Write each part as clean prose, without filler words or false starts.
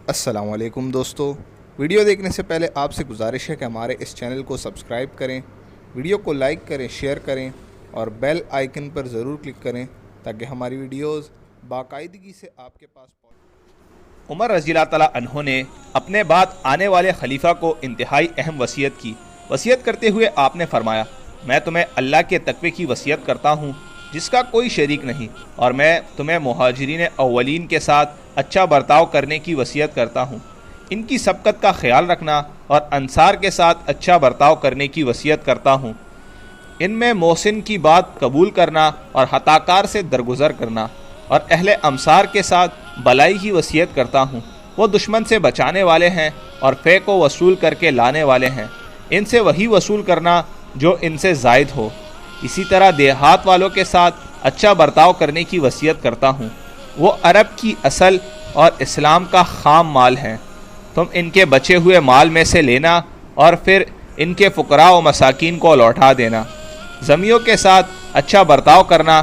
السلام علیکم دوستو، ویڈیو دیکھنے سے پہلے آپ سے گزارش ہے کہ ہمارے اس چینل کو سبسکرائب کریں، ویڈیو کو لائک کریں، شیئر کریں اور بیل آئیکن پر ضرور کلک کریں تاکہ ہماری ویڈیوز باقاعدگی سے آپ کے پاس پہنچیں۔ عمر رضی اللہ تعالیٰ عنہ نے اپنے بعد آنے والے خلیفہ کو انتہائی اہم وصیت کی۔ وصیت کرتے ہوئے آپ نے فرمایا، میں تمہیں اللہ کے تقوی کی وصیت کرتا ہوں جس کا کوئی شریک نہیں، اور میں تمہیں مہاجرین اولین کے ساتھ اچھا برتاؤ کرنے کی وصیت کرتا ہوں، ان کی سبقت کا خیال رکھنا اور انصار کے ساتھ اچھا برتاؤ کرنے کی وصیت کرتا ہوں، ان میں محسن کی بات قبول کرنا اور خطاکار سے درگزر کرنا، اور اہل امصار کے ساتھ بلائی کی وصیت کرتا ہوں، وہ دشمن سے بچانے والے ہیں اور فے کو وصول کر کے لانے والے ہیں، ان سے وہی وصول کرنا جو ان سے زائد ہو۔ اسی طرح دیہات والوں کے ساتھ اچھا برتاؤ کرنے کی وصیت کرتا ہوں، وہ عرب کی اصل اور اسلام کا خام مال ہیں، تم ان کے بچے ہوئے مال میں سے لینا اور پھر ان کے فقراء و مساکین کو لوٹا دینا۔ زمیوں کے ساتھ اچھا برتاؤ کرنا،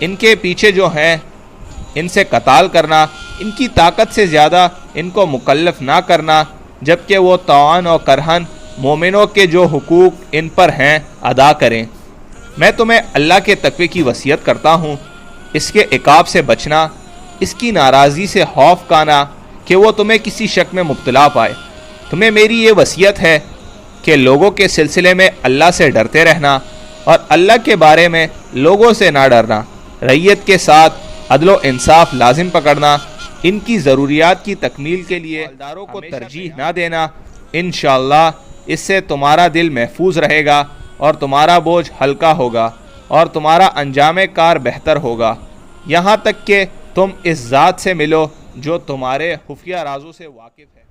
ان کے پیچھے جو ہیں ان سے قتال کرنا، ان کی طاقت سے زیادہ ان کو مکلف نہ کرنا، جبکہ وہ طوعاً و کرہن مومنوں کے جو حقوق ان پر ہیں ادا کریں۔ میں تمہیں اللہ کے تقوی کی وصیت کرتا ہوں، اس کے عقاب سے بچنا، اس کی ناراضی سے خوف کھانا کہ وہ تمہیں کسی شک میں مبتلا پائے۔ تمہیں میری یہ وصیت ہے کہ لوگوں کے سلسلے میں اللہ سے ڈرتے رہنا اور اللہ کے بارے میں لوگوں سے نہ ڈرنا، رعیت کے ساتھ عدل و انصاف لازم پکڑنا، ان کی ضروریات کی تکمیل کے لیے مالداروں کو ترجیح نہ دینا، انشاءاللہ اس سے تمہارا دل محفوظ رہے گا اور تمہارا بوجھ ہلکا ہوگا اور تمہارا انجام کار بہتر ہوگا، یہاں تک کہ تم اس ذات سے ملو جو تمہارے خفیہ رازوں سے واقف ہے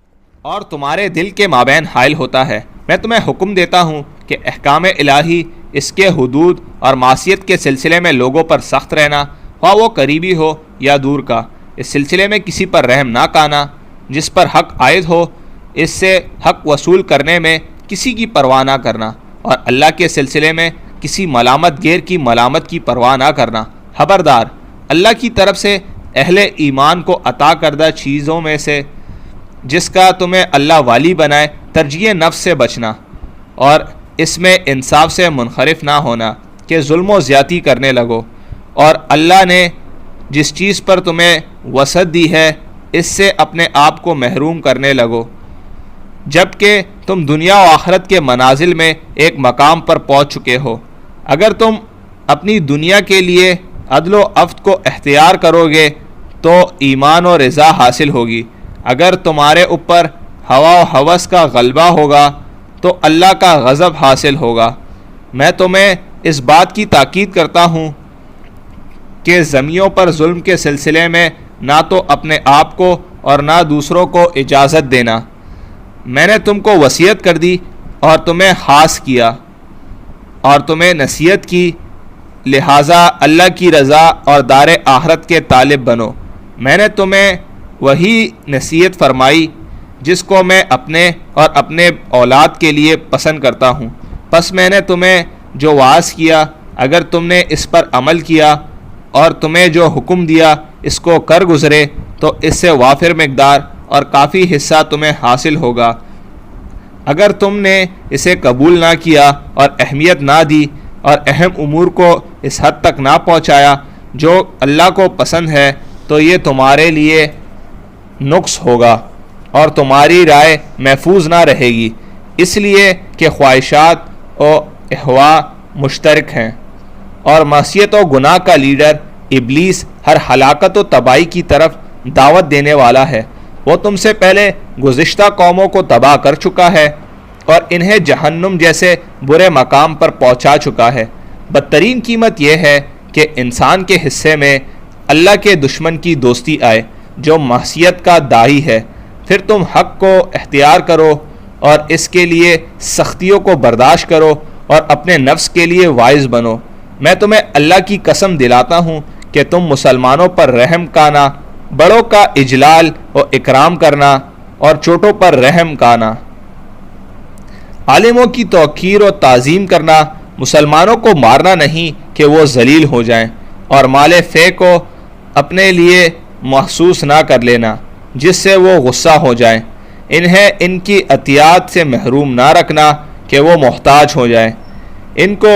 اور تمہارے دل کے مابین حائل ہوتا ہے۔ میں تمہیں حکم دیتا ہوں کہ احکام الہی، اس کے حدود اور معصیت کے سلسلے میں لوگوں پر سخت رہنا، خواہ وہ قریبی ہو یا دور کا، اس سلسلے میں کسی پر رحم نہ کھانا، جس پر حق عائد ہو اس سے حق وصول کرنے میں کسی کی پرواہ نہ کرنا، اور اللہ کے سلسلے میں کسی ملامت گیر کی ملامت کی پرواہ نہ کرنا۔ خبردار، اللہ کی طرف سے اہل ایمان کو عطا کردہ چیزوں میں سے جس کا تمہیں اللہ والی بنائے ترجیح نفس سے بچنا، اور اس میں انصاف سے منحرف نہ ہونا کہ ظلم و زیادتی کرنے لگو، اور اللہ نے جس چیز پر تمہیں وسعت دی ہے اس سے اپنے آپ کو محروم کرنے لگو، جبکہ تم دنیا و آخرت کے منازل میں ایک مقام پر پہنچ چکے ہو۔ اگر تم اپنی دنیا کے لیے عدل و عفت کو اختیار کرو گے تو ایمان و رضا حاصل ہوگی، اگر تمہارے اوپر ہوا و ہوس کا غلبہ ہوگا تو اللہ کا غضب حاصل ہوگا۔ میں تمہیں اس بات کی تاکید کرتا ہوں کہ زمیوں پر ظلم کے سلسلے میں نہ تو اپنے آپ کو اور نہ دوسروں کو اجازت دینا۔ میں نے تم کو وصیت کر دی اور تمہیں خاص کیا اور تمہیں نصیحت کی، لہٰذا اللہ کی رضا اور دار آخرت کے طالب بنو۔ میں نے تمہیں وہی نصیحت فرمائی جس کو میں اپنے اور اپنے اولاد کے لیے پسند کرتا ہوں، پس میں نے تمہیں جو وعظ کیا اگر تم نے اس پر عمل کیا اور تمہیں جو حکم دیا اس کو کر گزرے تو اس سے وافر مقدار اور کافی حصہ تمہیں حاصل ہوگا۔ اگر تم نے اسے قبول نہ کیا اور اہمیت نہ دی اور اہم امور کو اس حد تک نہ پہنچایا جو اللہ کو پسند ہے تو یہ تمہارے لیے نقص ہوگا اور تمہاری رائے محفوظ نہ رہے گی، اس لیے کہ خواہشات و اہوا مشترک ہیں، اور معصیت و گناہ کا لیڈر ابلیس ہر ہلاکت و تباہی کی طرف دعوت دینے والا ہے۔ وہ تم سے پہلے گزشتہ قوموں کو تباہ کر چکا ہے اور انہیں جہنم جیسے برے مقام پر پہنچا چکا ہے۔ بدترین قیمت یہ ہے کہ انسان کے حصے میں اللہ کے دشمن کی دوستی آئے جو معصیت کا داعی ہے، پھر تم حق کو اختیار کرو اور اس کے لیے سختیوں کو برداشت کرو اور اپنے نفس کے لیے واعظ بنو۔ میں تمہیں اللہ کی قسم دلاتا ہوں کہ تم مسلمانوں پر رحم کھانا، بڑوں کا اجلال و اکرام کرنا اور چھوٹوں پر رحم کھانا، عالموں کی توقیر و تعظیم کرنا، مسلمانوں کو مارنا نہیں کہ وہ ذلیل ہو جائیں، اور مال فے کو اپنے لیے محسوس نہ کر لینا، جس سے وہ غصہ ہو جائیں۔ انہیں ان کی عطیات سے محروم نہ رکھنا کہ وہ محتاج ہو جائیں۔ ان کو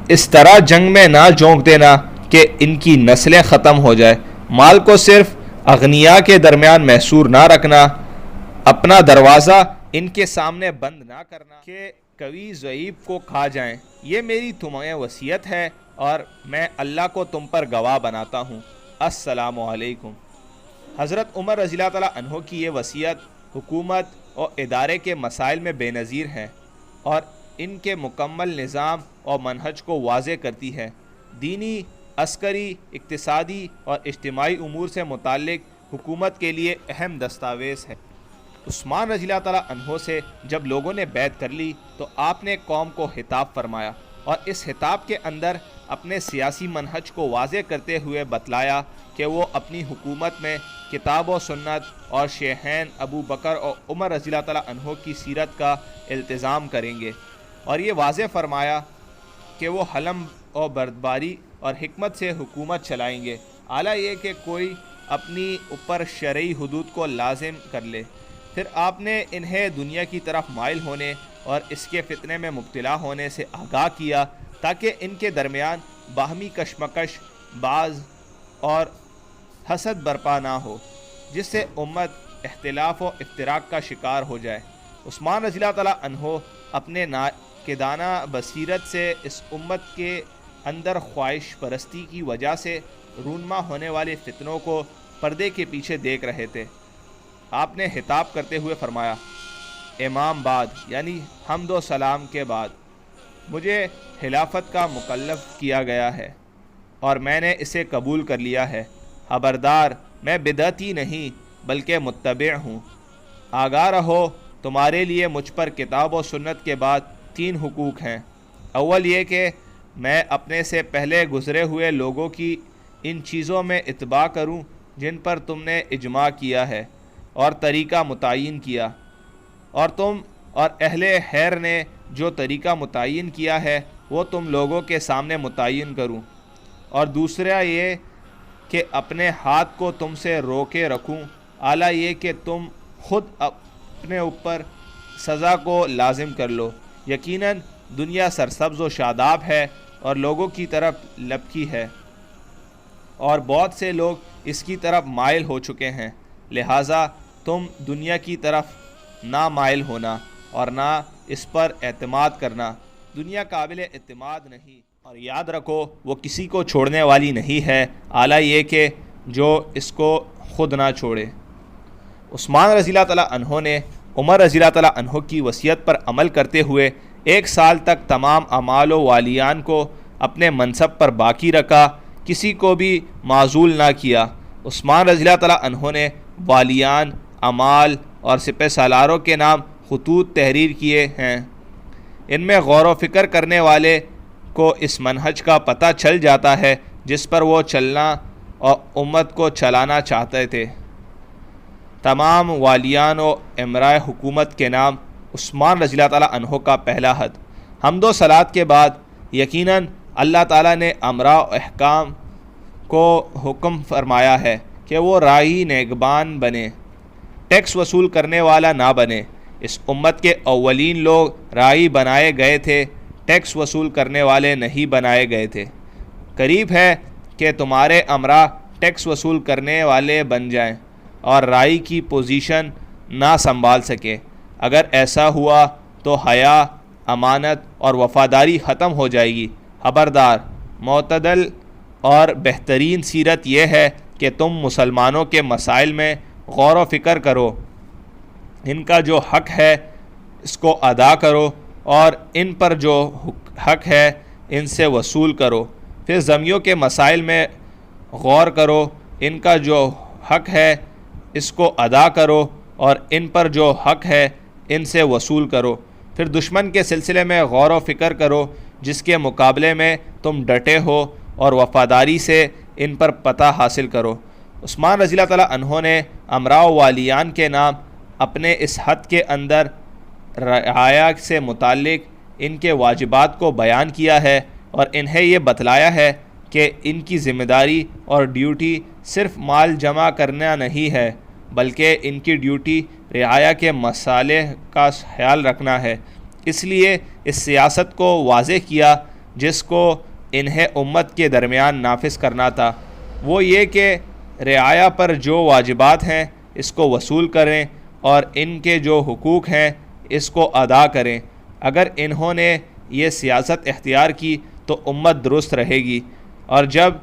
اس طرح جنگ میں نہ جھونک دینا کہ ان کی نسلیں ختم ہو جائے۔ مال کو صرف اغنیاء کے درمیان محصور نہ رکھنا، اپنا دروازہ ان کے سامنے بند نہ کرنا کہ قوی ضعیف کو کھا جائیں۔ یہ میری تمہیں وصیت ہے اور میں اللہ کو تم پر گواہ بناتا ہوں۔ السلام علیکم۔ حضرت عمر رضی اللہ تعالیٰ عنہ کی یہ وصیت حکومت اور ادارے کے مسائل میں بے نظیر ہے اور ان کے مکمل نظام اور منہج کو واضح کرتی ہے۔ دینی، عسکری، اقتصادی اور اجتماعی امور سے متعلق حکومت کے لیے اہم دستاویز ہے۔ عثمان رضی اللہ تعالیٰ عنہ سے جب لوگوں نے بیعت کر لی تو آپ نے قوم کو خطاب فرمایا اور اس خطاب کے اندر اپنے سیاسی منہج کو واضح کرتے ہوئے بتلایا کہ وہ اپنی حکومت میں کتاب و سنت اور شیخین ابو بکر اور عمر رضی اللہ تعالیٰ عنہ کی سیرت کا التزام کریں گے، اور یہ واضح فرمایا کہ وہ حلم اور بردباری اور حکمت سے حکومت چلائیں گے، اعلیٰ یہ کہ کوئی اپنی اوپر شرعی حدود کو لازم کر لے۔ پھر آپ نے انہیں دنیا کی طرف مائل ہونے اور اس کے فتنے میں مبتلا ہونے سے آگاہ کیا تاکہ ان کے درمیان باہمی کشمکش، بعض اور حسد برپا نہ ہو، جس سے امت اختلاف و افتراق کا شکار ہو جائے۔ عثمان رضی اللہ تعالیٰ عنہ اپنے ناقدانہ بصیرت سے اس امت کے اندر خواہش پرستی کی وجہ سے رونما ہونے والے فتنوں کو پردے کے پیچھے دیکھ رہے تھے۔ آپ نے خطاب کرتے ہوئے فرمایا، امام بعد یعنی حمد و سلام کے بعد مجھے خلافت کا مکلف کیا گیا ہے اور میں نے اسے قبول کر لیا ہے۔ خبردار، میں بدعتی نہیں بلکہ متبع ہوں۔ آگاہ رہو، تمہارے لیے مجھ پر کتاب و سنت کے بعد 3 حقوق ہیں۔ اول یہ کہ میں اپنے سے پہلے گزرے ہوئے لوگوں کی ان چیزوں میں اتباع کروں جن پر تم نے اجماع کیا ہے اور طریقہ متعین کیا، اور تم اور اہل خیر نے جو طریقہ متعین کیا ہے وہ تم لوگوں کے سامنے متعین کروں، اور دوسرا یہ کہ اپنے ہاتھ کو تم سے روکے رکھوں، اعلیٰ یہ کہ تم خود اپنے اوپر سزا کو لازم کر لو۔ یقیناً دنیا سرسبز و شاداب ہے اور لوگوں کی طرف لپکی ہے، اور بہت سے لوگ اس کی طرف مائل ہو چکے ہیں، لہٰذا تم دنیا کی طرف نہ مائل ہونا اور نہ اس پر اعتماد کرنا۔ دنیا قابل اعتماد نہیں، اور یاد رکھو وہ کسی کو چھوڑنے والی نہیں ہے، اعلیٰ یہ کہ جو اس کو خود نہ چھوڑے۔ عثمان رضی اللہ تعالیٰ عنہ نے عمر رضی اللہ تعالیٰ عنہ کی وصیت پر عمل کرتے ہوئے 1 سال تک تمام اعمال و والیان کو اپنے منصب پر باقی رکھا، کسی کو بھی معزول نہ کیا۔ عثمان رضی اللہ تعالیٰ عنہ نے والیان، اعمال اور سپہ سالاروں کے نام خطوط تحریر کیے ہیں۔ ان میں غور و فکر کرنے والے کو اس منہج کا پتہ چل جاتا ہے جس پر وہ چلنا اور امت کو چلانا چاہتے تھے۔ تمام والیان و امراء حکومت کے نام عثمان رضی اللہ تعالیٰ عنہ کا پہلا حد۔ حمد و صلات کے بعد یقیناً اللہ تعالیٰ نے امراء و احکام کو حکم فرمایا ہے کہ وہ راعی نگہبان بنے، ٹیکس وصول کرنے والا نہ بنے۔ اس امت کے اولین لوگ راعی بنائے گئے تھے، ٹیکس وصول کرنے والے نہیں بنائے گئے تھے۔ قریب ہے کہ تمہارے امراء ٹیکس وصول کرنے والے بن جائیں اور راعی کی پوزیشن نہ سنبھال سکے۔ اگر ایسا ہوا تو حیا، امانت اور وفاداری ختم ہو جائے گی۔ خبردار، معتدل اور بہترین سیرت یہ ہے کہ تم مسلمانوں کے مسائل میں غور و فکر کرو، ان کا جو حق ہے اس کو ادا کرو اور ان پر جو حق ہے ان سے وصول کرو۔ پھر ذمیوں کے مسائل میں غور کرو، ان کا جو حق ہے اس کو ادا کرو اور ان پر جو حق ہے ان سے وصول کرو۔ پھر دشمن کے سلسلے میں غور و فکر کرو جس کے مقابلے میں تم ڈٹے ہو اور وفاداری سے ان پر پتہ حاصل کرو۔ عثمان رضی اللہ تعالیٰ عنہ نے امراء و والیان کے نام اپنے اس حد کے اندر رعایا سے متعلق ان کے واجبات کو بیان کیا ہے اور انہیں یہ بتلایا ہے کہ ان کی ذمہ داری اور ڈیوٹی صرف مال جمع کرنا نہیں ہے بلکہ ان کی ڈیوٹی رعایا کے مصالح کا خیال رکھنا ہے۔ اس لیے اس سیاست کو واضح کیا جس کو انہیں امت کے درمیان نافذ کرنا تھا، وہ یہ کہ رعایا پر جو واجبات ہیں اس کو وصول کریں اور ان کے جو حقوق ہیں اس کو ادا کریں۔ اگر انہوں نے یہ سیاست اختیار کی تو امت درست رہے گی، اور جب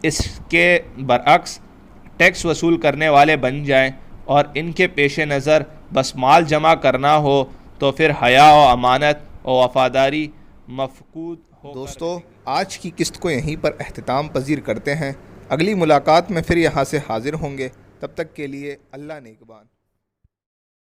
اس کے برعکس ٹیکس وصول کرنے والے بن جائیں اور ان کے پیش نظر بس مال جمع کرنا ہو تو پھر حیا و امانت و وفاداری مفقود ہو۔ دوستو، آج کی قسط کو یہیں پر اختتام پذیر کرتے ہیں۔ اگلی ملاقات میں پھر یہاں سے حاضر ہوں گے، تب تک کے لیے اللہ نگہبان۔